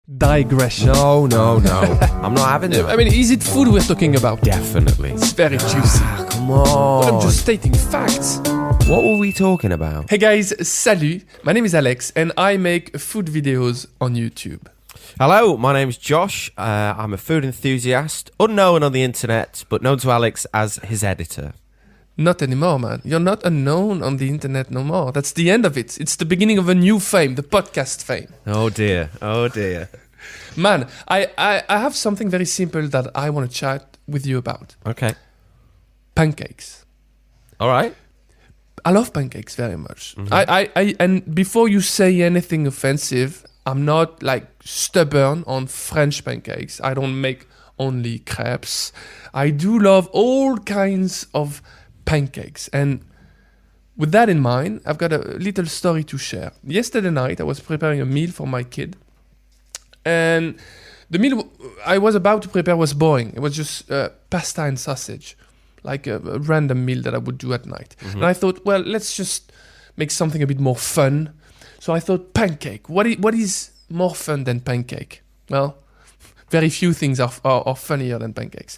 Digression. No. I'm not having it. I mean, is it food we're talking about? Definitely. It's very juicy. Come on. But I'm just stating facts. What were we talking about? Hey guys, salut. My name is Alex and I make food videos on YouTube. Hello, my name's Josh. I'm a food enthusiast, unknown on the internet, but known to Alex as his editor. Not anymore, man. You're not unknown on the internet no more. That's the end of it. It's the beginning of a new fame, the podcast fame. Oh dear. Man, I have something very simple that I want to chat with you about. Okay. Pancakes. All right. I love pancakes very much. Mm-hmm. And before you say anything offensive, I'm not like stubborn on French pancakes. I don't make only crepes. I do love all kinds of pancakes. And with that in mind, I've got a little story to share. Yesterday night, I was preparing a meal for my kid. And the meal I was about to prepare was boring. It was just pasta and sausage, like a random meal that I would do at night. Mm-hmm. And I thought, well, let's just make something a bit more fun. So I thought, pancake. What is more fun than pancake? Well, very few things are funnier than pancakes.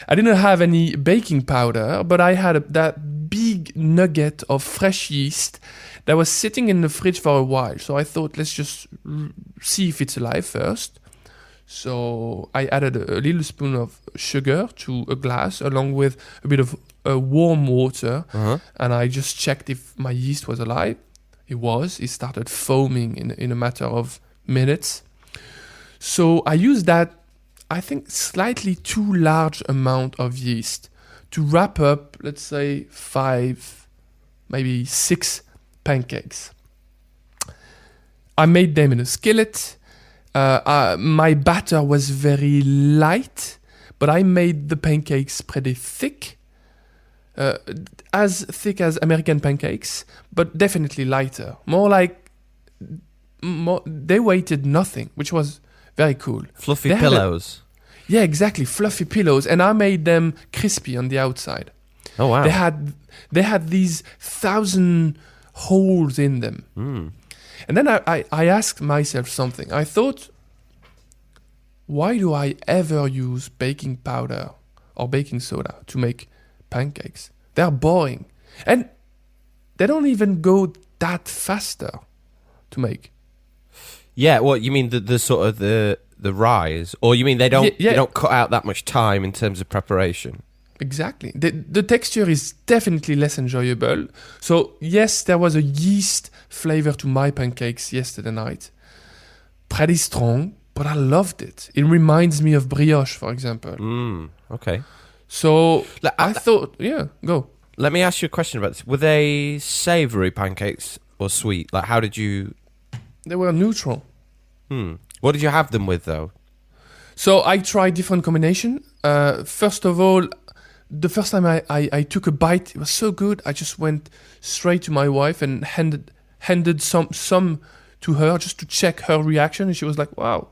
I didn't have any baking powder, but I had that big nugget of fresh yeast that was sitting in the fridge for a while. So I thought, let's just see if it's alive first. So I added a little spoon of sugar to a glass along with a bit of warm water. Uh-huh. And I just checked if my yeast was alive. It was. It started foaming in a matter of minutes. So I used that, I think, slightly too large amount of yeast to wrap up, let's say, 5, maybe 6 pancakes. I made them in a skillet. My batter was very light, but I made the pancakes pretty thick. As thick as American pancakes, but definitely lighter. They weighted nothing, which was very cool. Fluffy pillows. Yeah, exactly. Fluffy pillows. And I made them crispy on the outside. Oh, wow. They had these 1,000 holes in them. Mm. And then I asked myself something. I thought, why do I ever use baking powder or baking soda to make pancakes? They're boring. And they don't even go that faster to make. Yeah, what you mean the sort of the rise, or you mean they don't cut out that much time in terms of preparation? Exactly. The texture is definitely less enjoyable. So yes, there was a yeast flavor to my pancakes yesterday night. Pretty strong, but I loved it. It reminds me of brioche, for example. Okay. So I thought, go. Let me ask you a question about this. Were they savoury pancakes or sweet? Like, how did you... They were neutral. What did you have them with, though? So I tried different combination. First of all, the first time I took a bite, it was so good. I just went straight to my wife and handed some to her just to check her reaction. And she was like, wow,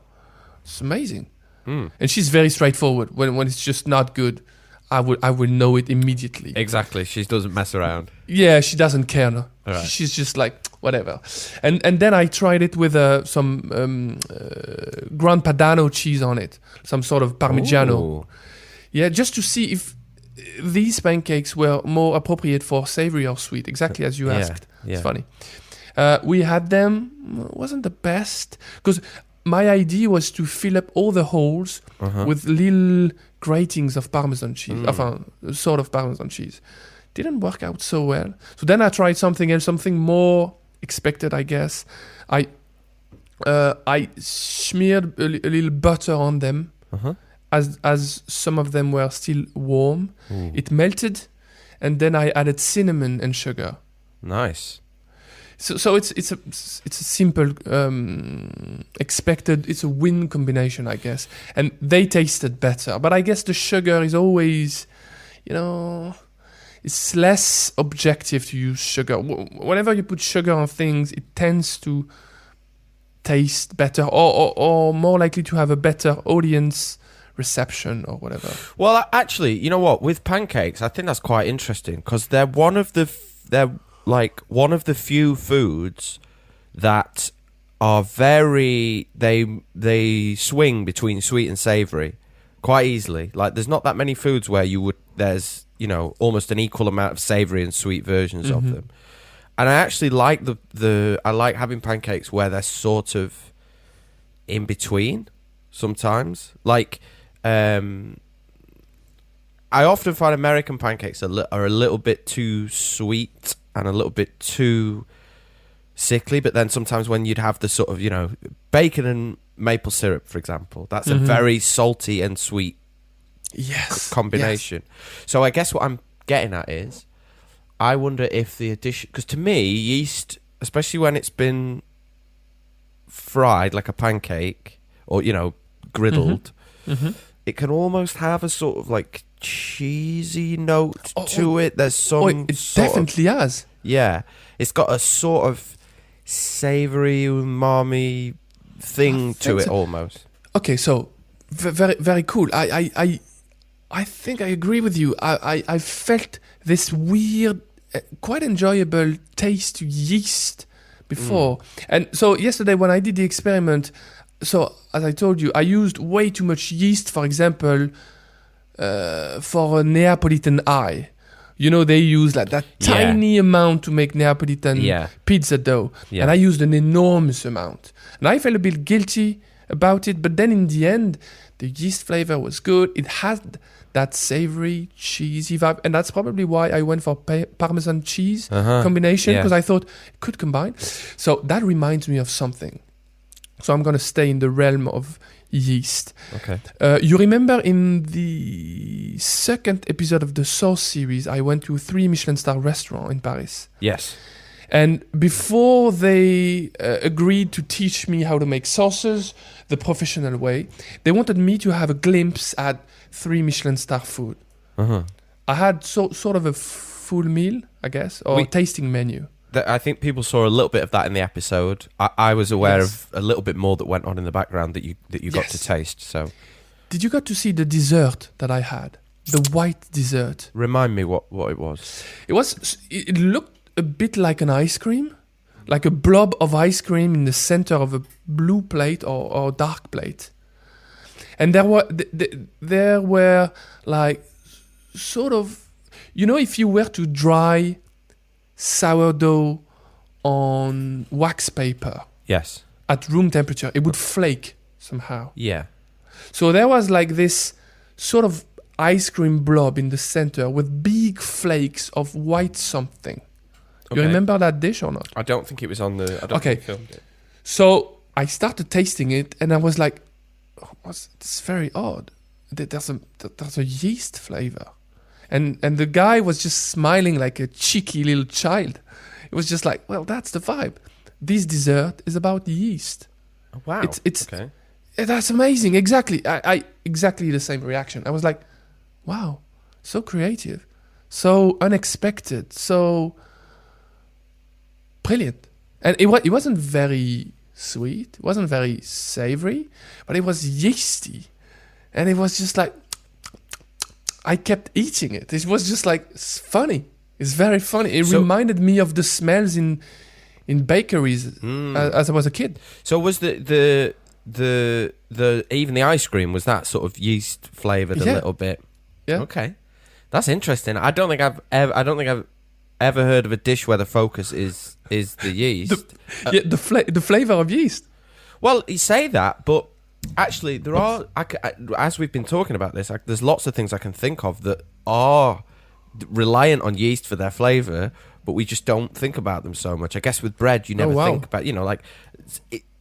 it's amazing. And she's very straightforward. When it's just not good, I will know it immediately. Exactly. She doesn't mess around. Yeah, she doesn't care. No. Right. She's just like, whatever. And then I tried it with some Gran Padano cheese on it. Some sort of Parmigiano. Ooh. Yeah, just to see if these pancakes were more appropriate for savory or sweet. Exactly as you asked. Yeah. It's funny. We had them. Wasn't the best. Because my idea was to fill up all the holes with little gratings of Parmesan cheese, sort of Parmesan cheese. Didn't work out so well. So then I tried something else, something more expected, I guess. I smeared a little butter on them as some of them were still warm. Ooh. It melted, and then I added cinnamon and sugar. Nice. So it's a simple expected. It's a win combination, I guess, and they tasted better. But I guess the sugar is always, it's less objective to use sugar. Whenever you put sugar on things, it tends to taste better, or more likely to have a better audience reception or whatever. Well, actually, you know what? With pancakes, I think that's quite interesting because they're one of the few foods that are very they swing between sweet and savoury quite easily. Like there's not that many foods where there's almost an equal amount of savoury and sweet versions of them. And I actually like I like having pancakes where they're sort of in between sometimes. Like I often find American pancakes are a little bit too sweet and a little bit too sickly, but then sometimes when you'd have the sort of bacon and maple syrup, for example, that's a very salty and sweet combination. So I guess what I'm getting at is I wonder if the addition, because to me yeast, especially when it's been fried like a pancake or griddled, it can almost have a sort of like cheesy note to it. There's some it definitely has. Yeah, it's got a sort of savoury umami thing to it almost. Okay, so very very cool. I think I agree with you. I felt this weird, quite enjoyable taste to yeast before, and so yesterday when I did the experiment, so as I told you, I used way too much yeast, for example, for a Neapolitan eye. They use like that tiny amount to make Neapolitan pizza dough. Yeah. And I used an enormous amount. And I felt a bit guilty about it. But then in the end, the yeast flavor was good. It had that savory, cheesy vibe. And that's probably why I went for Parmesan cheese combination, because I thought it could combine. So that reminds me of something. So I'm going to stay in the realm of yeast. Okay. You remember in the second episode of the Sauce series, I went to 3 Michelin star restaurant in Paris. Yes. And before they agreed to teach me how to make sauces the professional way, they wanted me to have a glimpse at 3 Michelin star food. I had sort of a full meal, I guess, or tasting menu. I think people saw a little bit of that in the episode. I was aware of a little bit more that went on in the background that you got to taste. So, did you get to see the dessert that I had? The white dessert. Remind me what it was. It looked a bit like an ice cream, like a blob of ice cream in the center of a blue plate or dark plate. And there were like sort of, if you were to dry sourdough on wax paper. Yes. At room temperature, it would flake somehow. Yeah. So there was like this sort of ice cream blob in the center with big flakes of white something. You remember that dish or not? I don't think it was on the... I don't think we filmed it. So I started tasting it and I was like, it's very odd. There's a yeast flavor. And the guy was just smiling like a cheeky little child. It was just like, well, that's the vibe. This dessert is about yeast. Oh, wow. It's okay. That's amazing. Exactly. I exactly the same reaction. I was like, wow, so creative, so unexpected, so brilliant. And it wasn't very sweet. It wasn't very savory, but it was yeasty. And it was just like, I kept eating it. It was just like, it's funny. It's very funny. It reminded me of the smells in bakeries as I was a kid. So was the even the ice cream, was that sort of yeast flavored a little bit? Yeah. Okay, that's interesting. I don't think I've ever heard of a dish where the focus is the yeast. The flavor of yeast. Well, you say that, but actually, there are. As we've been talking about this, there's lots of things I can think of that are reliant on yeast for their flavor, but we just don't think about them so much. I guess with bread, you never think about, like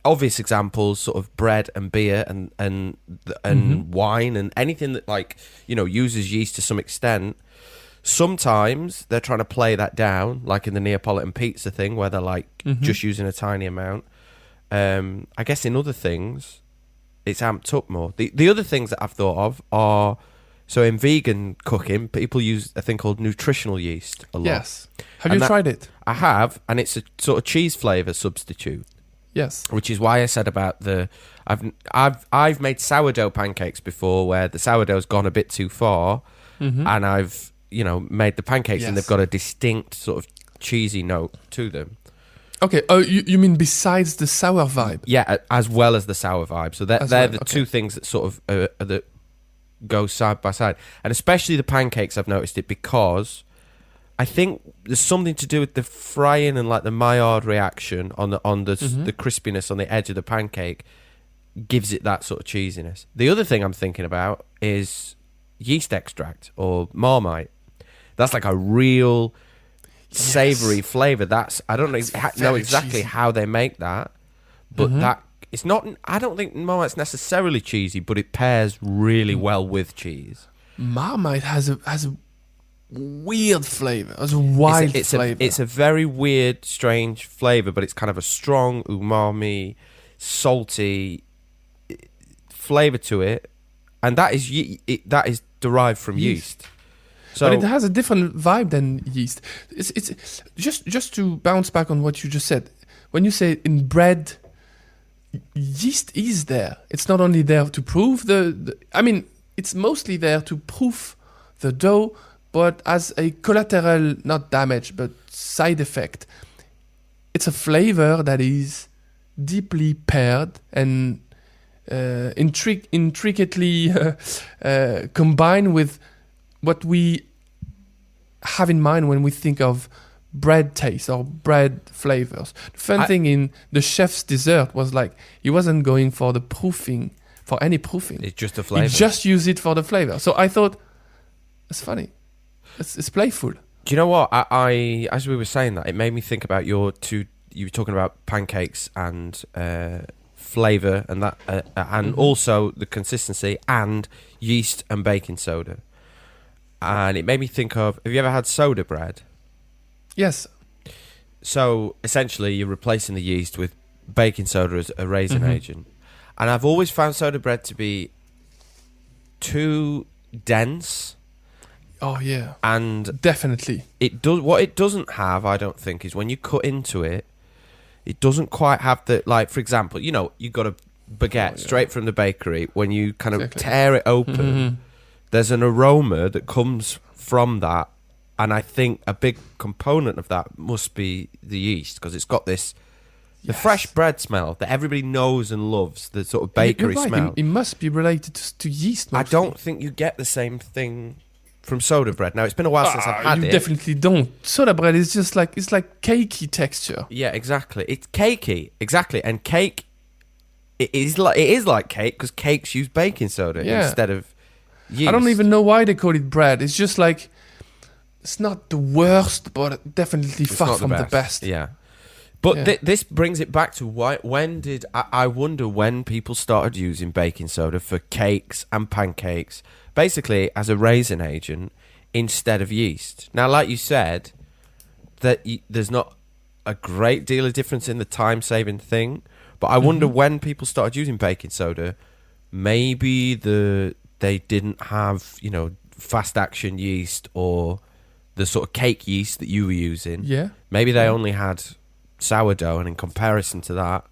obvious examples, sort of bread and beer and wine and anything that uses yeast to some extent. Sometimes they're trying to play that down, like in the Neapolitan pizza thing, where they're just using a tiny amount. I guess in other things, it's amped up more. The other things that I've thought of are, so in vegan cooking, people use a thing called nutritional yeast a lot. Yes. Have you tried it? I have, and it's a sort of cheese flavour substitute. Yes. Which is why I said about I've made sourdough pancakes before where the sourdough's gone a bit too far, and I've made the pancakes and they've got a distinct sort of cheesy note to them. Okay. Oh, you mean besides the sour vibe? Yeah, as well as the sour vibe. So they're Well, the okay. two things that sort of that go side by side, and especially the pancakes. I've noticed it because I think there's something to do with the frying and like the Maillard reaction on the the crispiness on the edge of the pancake gives it that sort of cheesiness. The other thing I'm thinking about is yeast extract or Marmite. That's like a real savory flavor. That's I don't know exactly cheesy. how they make that, but that it's not. I don't think Marmite's necessarily cheesy, but it pairs really well with cheese. Marmite has a weird flavor. Has a wild flavor. It's a very weird, strange flavor, but it's kind of a strong umami, salty flavor to it, and that is derived from yeast. So but it has a different vibe than yeast. It's just to bounce back on what you just said. When you say in bread, yeast is there. It's not only there to prove I mean, it's mostly there to proof the dough, but as a collateral, not damage, but side effect. It's a flavor that is deeply paired and intricately combined with what we have in mind when we think of bread taste or bread flavors. The fun thing in the chef's dessert was like he wasn't going for the proofing, for any proofing. it's just a flavor. He just used it for the flavor. So I thought, it's funny. It's playful. Do you know what? I as we were saying that, it made me think about your two. You were talking about pancakes and flavor and that, and also the consistency and yeast and baking soda. And it made me think of. Have you ever had soda bread? Yes. So essentially, you're replacing the yeast with baking soda as a raisin agent. And I've always found soda bread to be too dense. Oh yeah. And Definitely. it does what it doesn't have, I don't think, is when you cut into it, it doesn't quite have the, like, for example, you know, you got a baguette straight from the bakery. When you kind of tear it open, there's an aroma that comes from that, and I think a big component of that must be the yeast, because it's got this the fresh bread smell that everybody knows and loves, the sort of bakery You're right. smell. It must be related to yeast. I Mostly. don't think you get the same thing from soda bread. Now, it's been a while since I've had you it. definitely don't. Soda bread is just like, it's like cakey texture. Yeah, exactly. It's cakey, exactly. And cake, it is like cake because cakes use baking soda instead of yeast. I don't even know why they call it bread. It's just like, it's not the worst, but definitely It's far not from the best. Yeah. But Yeah. this brings it back to when did I wonder when people started using baking soda for cakes and pancakes, basically as a raisin agent instead of yeast. Now, like you said, that there's not a great deal of difference in the time-saving thing, but I wonder when people started using baking soda. Maybe they didn't have, you know, fast-action yeast or the sort of cake yeast that you were using. Yeah. Maybe they only had sourdough, and in comparison to that,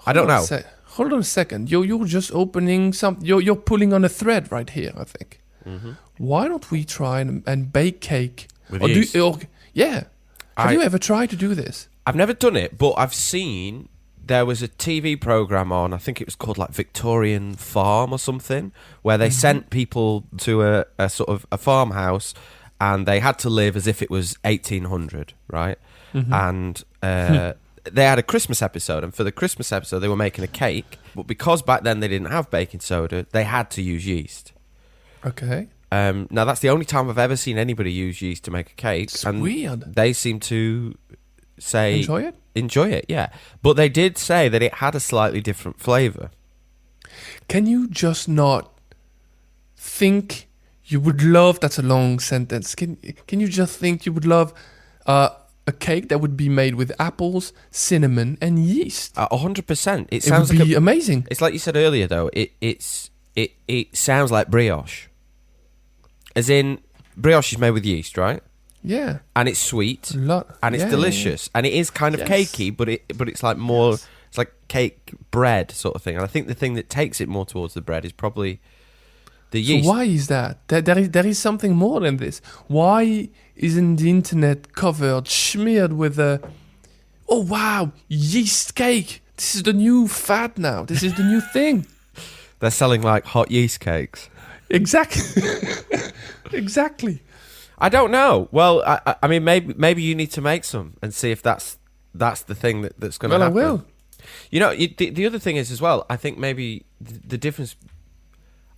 I don't know. Hold on a second. You're just opening some. You're pulling on a thread right here. I think. Why don't we try and bake cake? With yeast? Yeah. Have you ever tried to do this? I've never done it, but I've seen there was a TV program on. I think it was called like Victorian Farm or something, where they sent people to a sort of a farmhouse, and they had to live as if it was 1800, right? And they had a Christmas episode, and for the Christmas episode they were making a cake, but because back then they didn't have baking soda, they had to use yeast. Okay. Now that's the only time I've ever seen anybody use yeast to make a cake. It's and weird. They seem to say Enjoy it? Yeah. But they did say that it had a slightly different flavour. Can you just not think you would love? That's a long sentence. Can you just think you would love a cake that would be made with apples, cinnamon, and yeast? 100%. It It sounds would like be amazing. It's like you said earlier, though. It sounds like brioche. As in, brioche is made with yeast, right? Yeah. And it's sweet. A lot. And it's Yeah, delicious. And it is kind of Yes. cakey, but it's like more... It's like cake bread sort of thing. And I think the thing that takes it more towards the bread is probably the yeast. So why is that? There is something more than this. Why isn't the internet covered, smeared with oh wow, yeast cake. This is the new fad now. This is the new thing. They're selling like hot yeast cakes. Exactly. Exactly. I don't know. Well, I mean, maybe you need to make some and see if that's the thing that's going to happen. Well, I will. You know, the other thing is as well, I think maybe the difference...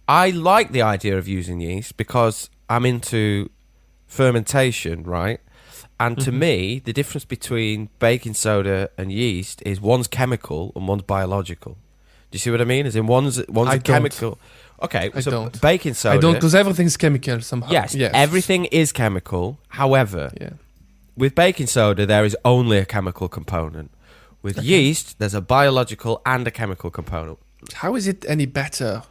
I like the idea of using yeast because I'm into fermentation, right? And to me, the difference between baking soda and yeast is one's chemical and one's biological. Do you see what I mean? As in one's a chemical... Okay, I so don't. baking soda... I don't, because everything's chemical somehow. Yes, everything is chemical. However, Yeah. with baking soda, there is only a chemical component. With yeast, there's a biological and a chemical component. How is it any better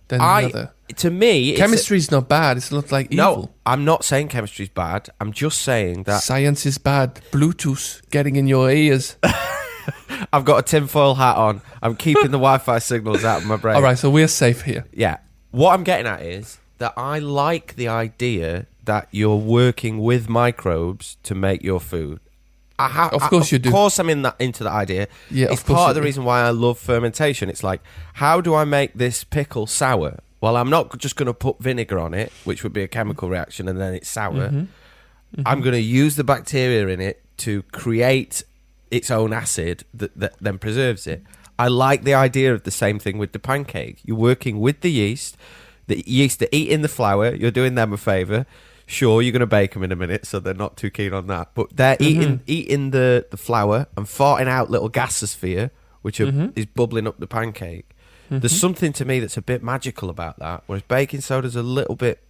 than the other? To me, Chemistry is not bad. It's not like evil. No, I'm not saying chemistry is bad. I'm just saying that Science is bad. Bluetooth getting in your ears. I've got a tinfoil hat on. I'm keeping the Wi-Fi signals out of my brain. All right, so we're safe here. Yeah. What I'm getting at is that I like the idea that you're working with microbes to make your food. Of course you do. Of course I'm into that idea. Yeah, it's of course part of you the do. reason why I love fermentation. It's like, how do I make this pickle sour? Well, I'm not just going to put vinegar on it, which would be a chemical reaction, and then it's sour. I'm going to use the bacteria in it to create its own acid that then preserves it. I like the idea of the same thing with the pancake. You're working with the yeast are eating the flour. You're doing them a favour. Sure, you're going to bake them in a minute, so they're not too keen on that. But they're eating the flour and farting out little gasosphere, which is bubbling up the pancake. There's something to me that's a bit magical about that, whereas baking soda's a little bit...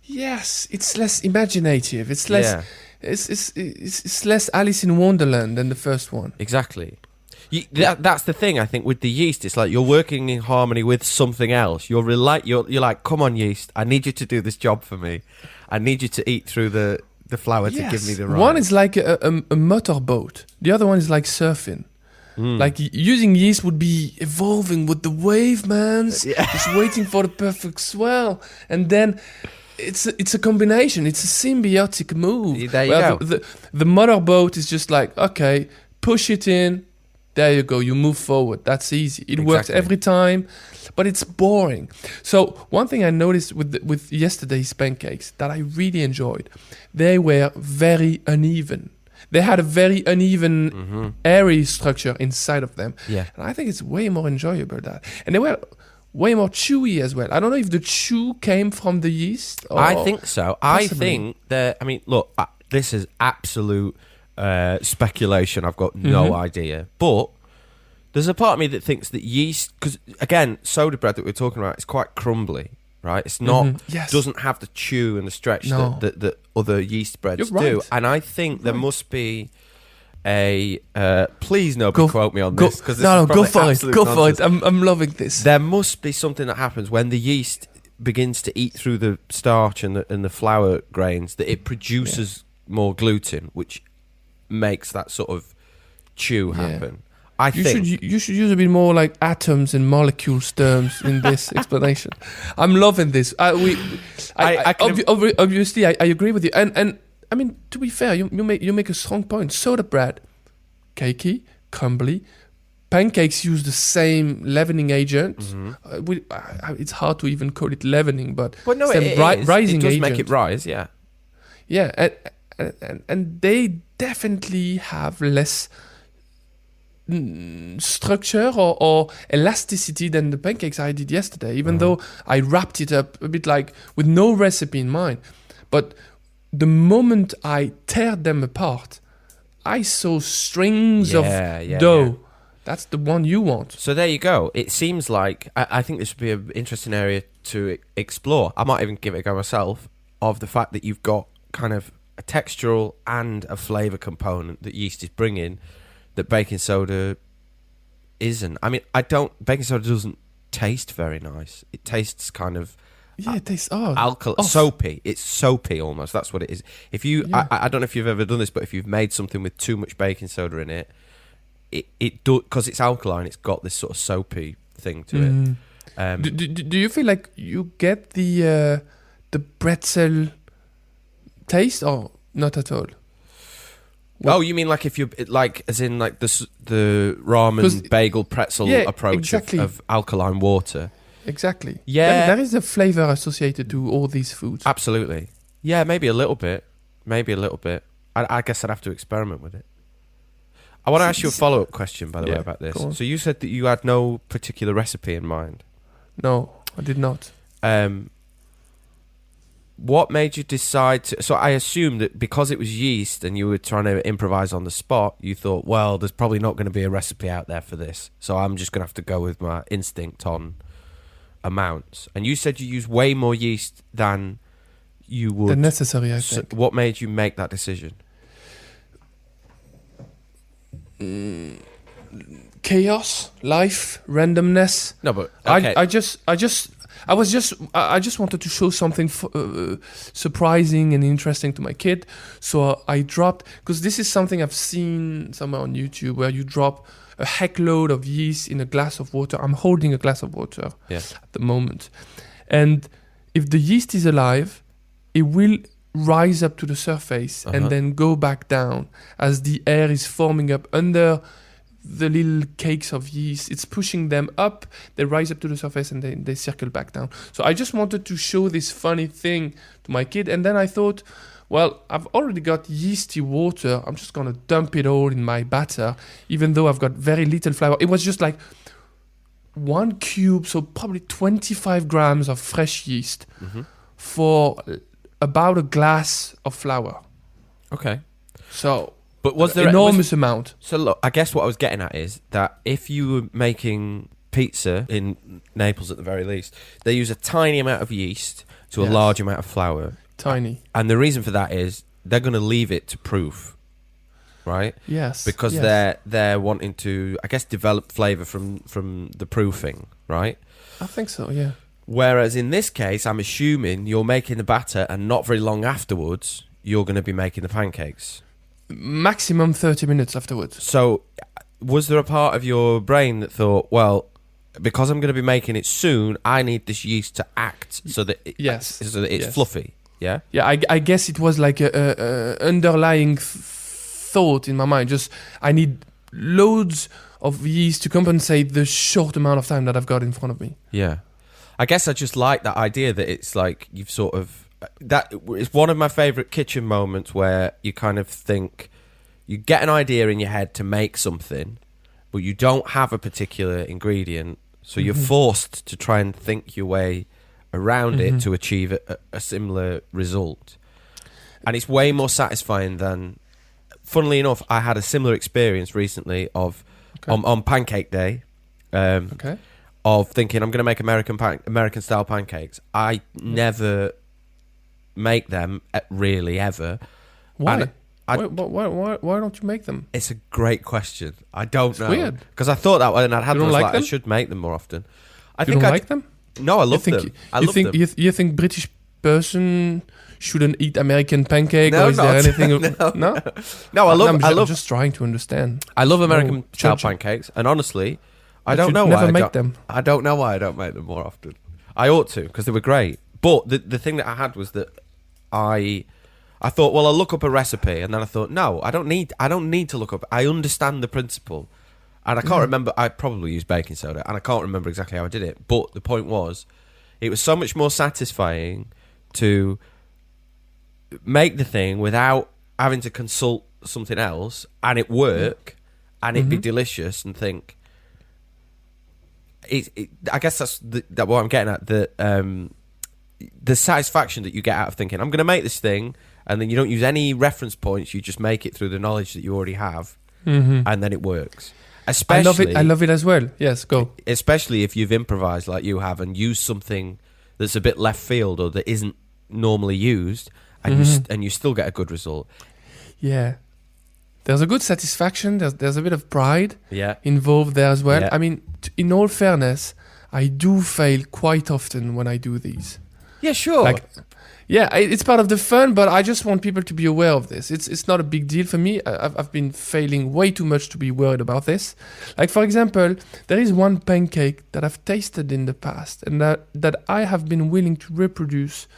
Yes, it's less imaginative. It's less. It's less Alice in Wonderland than the first one. Exactly. That's the thing, I think, with the yeast. It's like you're working in harmony with something else. You're like, come on, yeast, I need you to do this job for me. I need you to eat through the flour to give me the right. One is like a motorboat. The other one is like surfing. Like using yeast would be evolving with the wave, man. Just waiting for the perfect swell. And then it's a combination. It's a symbiotic move. There you go. The motorboat is just like, okay, push it in. There you go. You move forward. That's easy. It works every time, but it's boring. So one thing I noticed with yesterday's pancakes that I really enjoyed, they were very uneven. They had a very uneven, airy structure inside of them. Yeah. And I think it's way more enjoyable that. And they were way more chewy as well. I don't know if the chew came from the yeast. Or I think so. possibly. I think that... I mean, look, this is absolute speculation. I've got no idea. But there's a part of me that thinks that yeast... Because, again, soda bread that we're talking about is quite crumbly, right? It's not... doesn't have the chew and the stretch that other yeast breads do. And I think there must be a... please nobody quote me on this. No, go for it. Go for it. I'm loving this. There must be something that happens when the yeast begins to eat through the starch and the flour grains, that it produces more gluten, which makes that sort of chew happen. You should use a bit more like atoms and molecules terms in this explanation. I'm loving this. Obviously, I agree with you. And I mean, to be fair, you make a strong point. Soda bread, cakey, crumbly. Pancakes use the same leavening agent. It's hard to even call it leavening, but no, rising it does agent. make it rise. Yeah. And they definitely have less structure or elasticity than the pancakes I did yesterday, even though I wrapped it up a bit like with no recipe in mind. But the moment I tear them apart, I saw strings of dough. Yeah. That's the one you want. So there you go. It seems like I think this would be an interesting area to explore. I might even give it a go myself, of the fact that you've got kind of a textural and a flavour component that yeast is bringing that baking soda isn't. I mean, baking soda doesn't taste very nice. It tastes kind of it tastes soapy. It's soapy almost. That's what it is. If you, I don't know if you've ever done this, but if you've made something with too much baking soda in it, it do, because it's alkaline. It's got this sort of soapy thing to it. Do you feel like you get the pretzel taste or not at all? Oh, you mean like if you like, as in like the ramen bagel pretzel approach exactly. of alkaline water? Exactly. Yeah, there is a flavor associated to all these foods. Absolutely. Yeah, maybe a little bit. I guess I'd have to experiment with it. I want to ask you a follow-up question, by the way, about this. So you said that you had no particular recipe in mind. No, I did not. What made you decide to... So I assumed that because it was yeast and you were trying to improvise on the spot, you thought, well, there's probably not going to be a recipe out there for this, so I'm just going to have to go with my instinct on amounts. And you said you use way more yeast than you would... Than necessary, I think. What made you make that decision? Chaos, life, randomness. No, but... Okay. I just wanted to show something surprising and interesting to my kid. So I dropped, because this is something I've seen somewhere on YouTube, where you drop a heck load of yeast in a glass of water. I'm holding a glass of water at the moment. And if the yeast is alive, it will rise up to the surface and then go back down as the air is forming up under the little cakes of yeast. It's pushing them up, they rise up to the surface, and they circle back down. So I just wanted to show this funny thing to my kid, and then I thought, well, I've already got yeasty water, I'm just gonna dump it all in my batter, even though I've got very little flour. It was just like 1 cube, so probably 25 grams of fresh yeast for about a glass of flour. Okay. So... But was there enormous amount? So look, I guess what I was getting at is that if you were making pizza in Naples, at the very least, they use a tiny amount of yeast to a large amount of flour. Tiny. And the reason for that is they're going to leave it to proof, right? Yes. Because they're wanting to, I guess, develop flavour from the proofing, right? I think so, yeah. Whereas in this case, I'm assuming you're making the batter, and not very long afterwards, you're going to be making the pancakes. Maximum 30 minutes afterwards. So, was there a part of your brain that thought, well, because I'm going to be making it soon, I need this yeast to act so that it's fluffy? Yeah. Yeah, I guess it was like a underlying thought in my mind. Just I need loads of yeast to compensate the short amount of time that I've got in front of me. Yeah, I guess I just like that idea that it's like you've sort of. That is one of my favourite kitchen moments, where you kind of think you get an idea in your head to make something, but you don't have a particular ingredient, so you're forced to try and think your way around it to achieve a similar result. And it's way more satisfying than... Funnily enough, I had a similar experience recently of on Pancake Day. Of thinking I'm going to make American style pancakes. I never make them really ever. Why? Why don't you make them? It's a great question. I don't know. Weird. Because I thought that and I'd had them. Like I should make them more often. I like them? No, I love them. I love them. You think British person shouldn't eat American pancake? No, or is there anything? No, I'm just trying to understand. I love American style pancakes, and honestly, I don't know why I don't know why I don't make them more often. I ought to, because they were great. But the thing that I had was that I thought, well, I'll look up a recipe, and then I thought, no, I don't need to look up. I understand the principle, and I can't remember. I probably used baking soda, and I can't remember exactly how I did it. But the point was, it was so much more satisfying to make the thing without having to consult something else, and it work, and it be delicious, and think. I guess that's what I'm getting at. The satisfaction that you get out of thinking, I'm going to make this thing, and then you don't use any reference points. You just make it through the knowledge that you already have, and then it works. Especially, I love it as well. Yes, go. Especially if you've improvised like you have and used something that's a bit left field or that isn't normally used, and you still get a good result. Yeah. There's a good satisfaction. There's a bit of pride involved there as well. Yeah. I mean, in all fairness, I do fail quite often when I do these. Yeah, sure. It's part of the fun, but I just want people to be aware of this. It's not a big deal for me. I've been failing way too much to be worried about this. Like, for example, there is one pancake that I've tasted in the past and that I have been willing to reproduce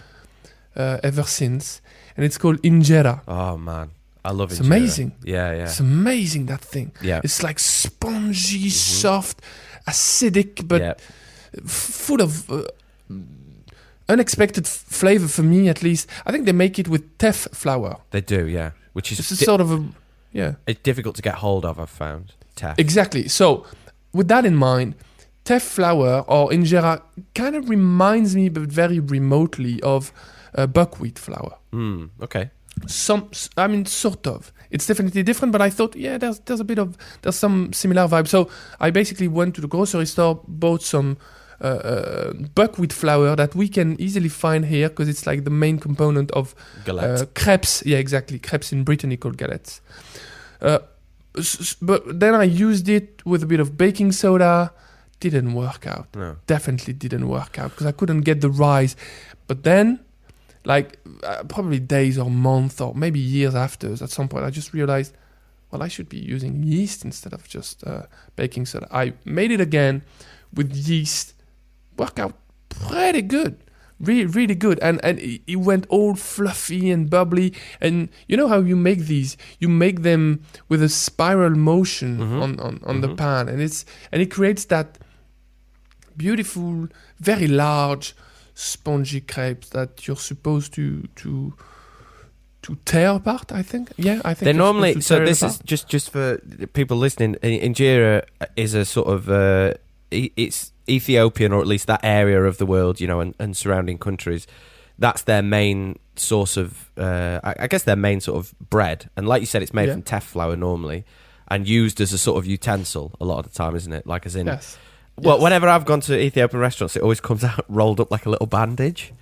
ever since, and it's called injera. Oh, man. I love it. It's amazing. Yeah, yeah. It's amazing, that thing. Yeah. It's like spongy, soft, acidic, but full of unexpected flavor for me, at least. I think they make it with teff flour. They do, yeah. Which is It's a sort of a, it's difficult to get hold of, I've found. Teff. Exactly. So, with that in mind, teff flour or injera kind of reminds me, but very remotely, of buckwheat flour. Okay. Sort of. It's definitely different, but I thought, there's some similar vibe. So I basically went to the grocery store, bought some buckwheat flour that we can easily find here because it's like the main component of crepes. Yeah, exactly. Crepes in Brittany called galettes. But then I used it with a bit of baking soda. Didn't work out. No. Definitely didn't work out because I couldn't get the rise. But then, probably days or months or maybe years after, at some point, I just realized, well, I should be using yeast instead of just baking soda. I made it again with yeast. Worked out pretty good. Really, really good. And it went all fluffy and bubbly. And you know how you make these? You make them with a spiral motion on the pan. And it creates that beautiful, very large, spongy crepes that you're supposed to tear apart, I think. Yeah, I think they're normally... So this is just for people listening. Injera is a sort of... it's Ethiopian, or at least that area of the world, and surrounding countries. That's their main source of... I guess their main sort of bread. And like you said, it's made from teff flour normally and used as a sort of utensil a lot of the time, isn't it? Like as in... Yes. Well, whenever I've gone to Ethiopian restaurants, it always comes out rolled up like a little bandage.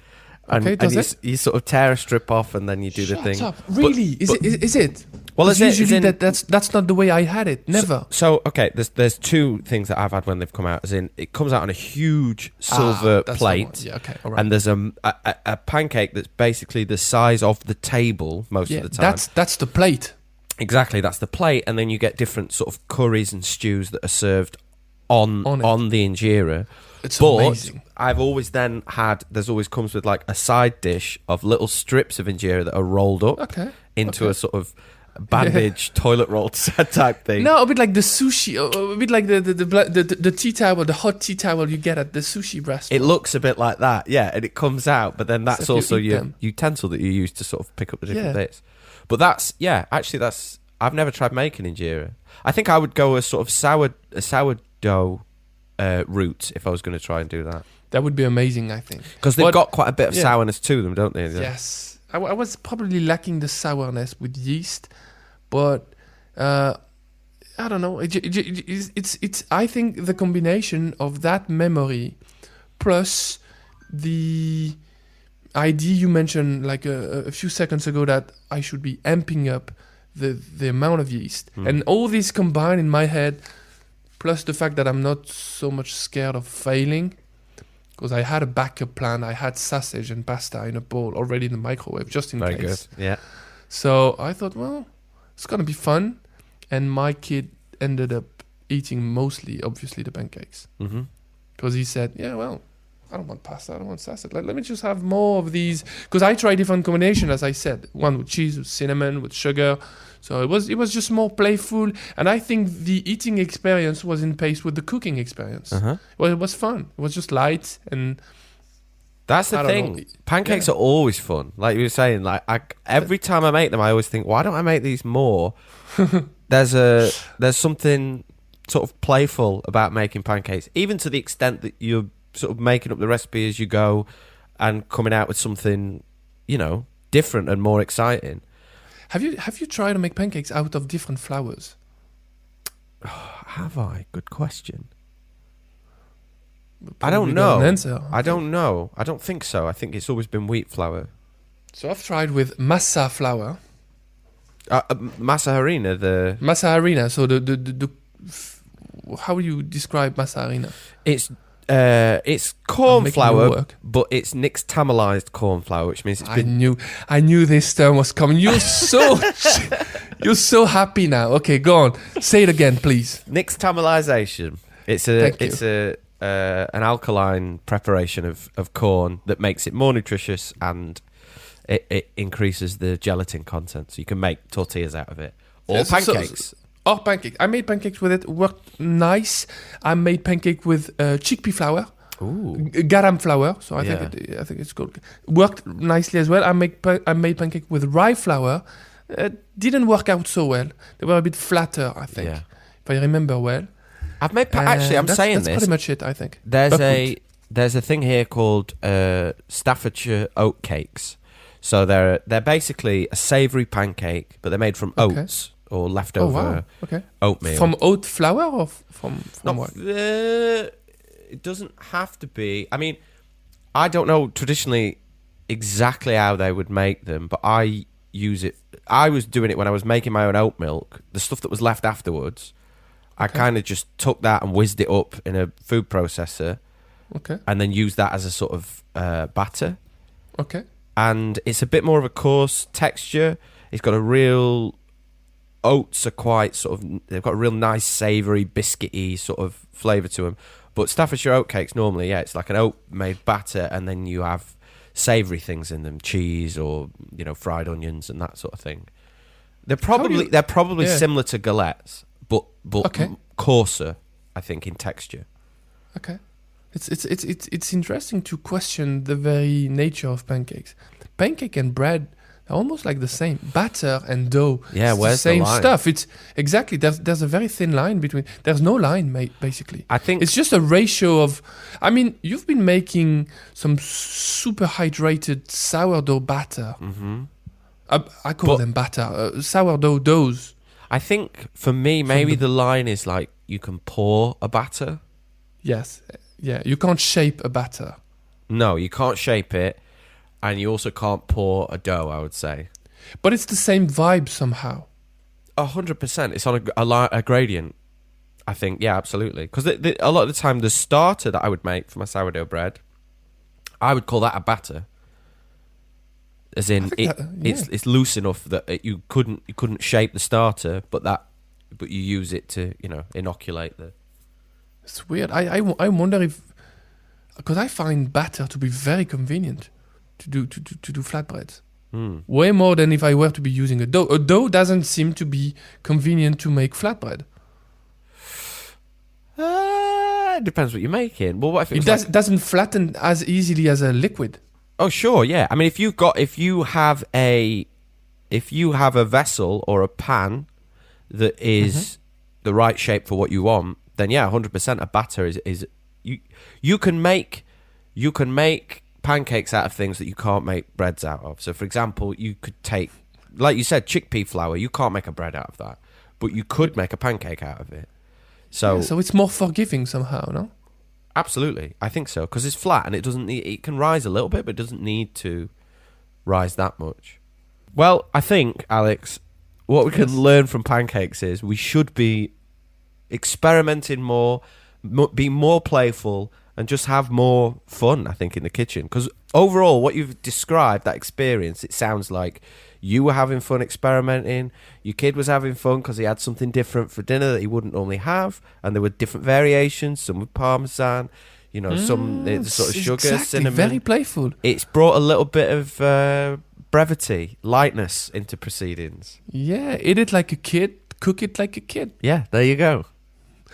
And, okay, does it? You sort of tear a strip off and then you do the thing. Shut up. Really? Is it? Well, it's usually that's not the way I had it. Never. So okay, there's two things that I've had when they've come out. As in, it comes out on a huge silver plate. Yeah, okay, all right. And there's a pancake that's basically the size of the table most of the time. That's the plate. Exactly, that's the plate. And then you get different sort of curries and stews that are served on the injera. It's amazing. I've always then had, there's always comes with like a side dish of little strips of injera that are rolled up into a sort of bandage toilet roll type thing. No, a bit like the sushi, a bit like the tea towel, the hot tea towel you get at the sushi restaurant. It looks a bit like that, yeah, and it comes out, but then that's also your utensil that you use to sort of pick up the different bits. But I've never tried making injera. I think I would go a sort of sourdough route if I was going to try and do that. That would be amazing, I think. Because they've got quite a bit of sourness to them, don't they? Yes. I was probably lacking the sourness with yeast, but I don't know. It's I think the combination of that memory plus the idea you mentioned like a few seconds ago that I should be amping up the amount of yeast. And all this combined in my head, plus the fact that I'm not so much scared of failing, because I had a backup plan. I had sausage and pasta in a bowl already in the microwave, just in case. Very good, yeah. So I thought, well, it's going to be fun. And my kid ended up eating mostly, obviously, the pancakes. Because he said, yeah, well, I don't want pasta, I don't want sausage. Let me just have more of these. Because I tried different combinations, as I said. One with cheese, with cinnamon, with sugar. So it was just more playful. And I think the eating experience was in pace with the cooking experience. Well, it was fun. It was just light and... That's the thing. Pancakes are always fun. Like you were saying, like every time I make them, I always think, why don't I make these more? There's something sort of playful about making pancakes, even to the extent that you're sort of making up the recipe as you go and coming out with something, different and more exciting. Have you tried to make pancakes out of different flours? Have I? Good question. I don't know. I don't know. I don't think so. I think it's always been wheat flour. So I've tried with masa flour. Masa harina, Masa harina. So the how do you describe masa harina? It's corn flour, but it's nixtamalized corn flour, which means it's been... I knew this term was coming. You're so happy now. Okay, go on. Say it again, please. Nixtamalization. It's an alkaline preparation of corn that makes it more nutritious, and it increases the gelatin content, so you can make tortillas out of it or So- so- pancakes. Or pancake. I made pancakes with it. Worked nice. I made pancake with chickpea flour, Ooh, garam flour. So I Yeah. think it's called. Worked nicely as well. I made pancake with rye flour. Didn't work out so well. They were a bit flatter, I think, Yeah. if I remember well. I've made actually. I'm saying that's this. pretty much it, I think. There's Buckwheat. there's a thing here called Staffordshire oat cakes. So they're basically a savoury pancake, but they're made from Okay. oats or Oh leftover wow. Okay. oatmeal. From oat flour or from Not, what? it doesn't have to be. I mean, I don't know traditionally exactly how they would make them, but I use it. I was doing it when I was making my own oat milk. The stuff that was left afterwards, I Okay. kind of just took that and whizzed it up in a food processor, Okay. and then used that as a sort of batter. Okay. And it's a bit more of a coarse texture. It's got a real oats are quite sort of, they've got a real nice savoury biscuity sort of flavour to them. But Staffordshire oat cakes normally, yeah, it's like an oat made batter, and then you have savoury things in them, cheese or fried onions and that sort of thing. They're probably Yeah. similar to galettes, but Okay. coarser, I think, in texture. Okay. It's interesting to question the very nature of pancakes. Pancake and bread are almost like the same. Batter and dough. Yeah, it's the where's the same line? stuff. It's exactly there's a very thin line between. There's no line, mate. Basically, I think it's just a ratio of. I mean, you've been making some super hydrated sourdough batter. Mm-hmm. I call them batter. Sourdough doughs. I think for me, maybe the line is like you can pour a batter. Yes. Yeah. You can't shape a batter. No, you can't shape it, and you also can't pour a dough, I would say. But it's the same vibe somehow. 100%. It's on a gradient, I think. Yeah, absolutely. Because a lot of the time, the starter that I would make for my sourdough bread, I would call that a batter. As in, it's loose enough that you couldn't shape the starter, but you use it to inoculate the. It's weird. I wonder if, because I find batter to be very convenient to do flatbreads. Way more than if I were to be using a dough. A dough doesn't seem to be convenient to make flatbread. It depends what you're making. Well, what if It doesn't flatten as easily as a liquid. Oh, sure, yeah. I mean, if you have a vessel or a pan that is the right shape for what you want, then yeah, 100% a batter is you can make pancakes out of things that you can't make breads out of. So, for example, you could take, like you said, chickpea flour. You can't make a bread out of that, but you could make a pancake out of it. So it's more forgiving somehow, no? Absolutely, I think so, because it's flat and it doesn't need. It can rise a little bit, but it doesn't need to rise that much. Well, I think, Alex, what we can learn from pancakes is we should be experimenting more, be more playful, and just have more fun, I think, in the kitchen. Because overall, what you've described, that experience, it sounds like you were having fun experimenting. Your kid was having fun because he had something different for dinner that he wouldn't normally have. And there were different variations, some with parmesan, some sort of sugar, cinnamon. Very playful. It's brought a little bit of brevity, lightness into proceedings. Yeah, eat it like a kid, cook it like a kid. Yeah, there you go.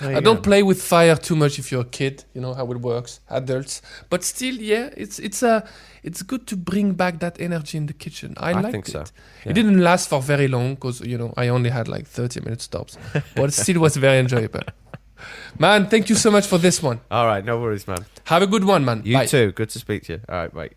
Don't play with fire too much if you're a kid. You know how it works, adults. But still, yeah, it's good to bring back that energy in the kitchen. I liked think so. it. Yeah. It didn't last for very long because I only had like 30-minute stops, but it still was very enjoyable. Man, thank you so much for this one. All right, no worries, man. Have a good one, man. You Bye. too. Good to speak to you. All right, bye.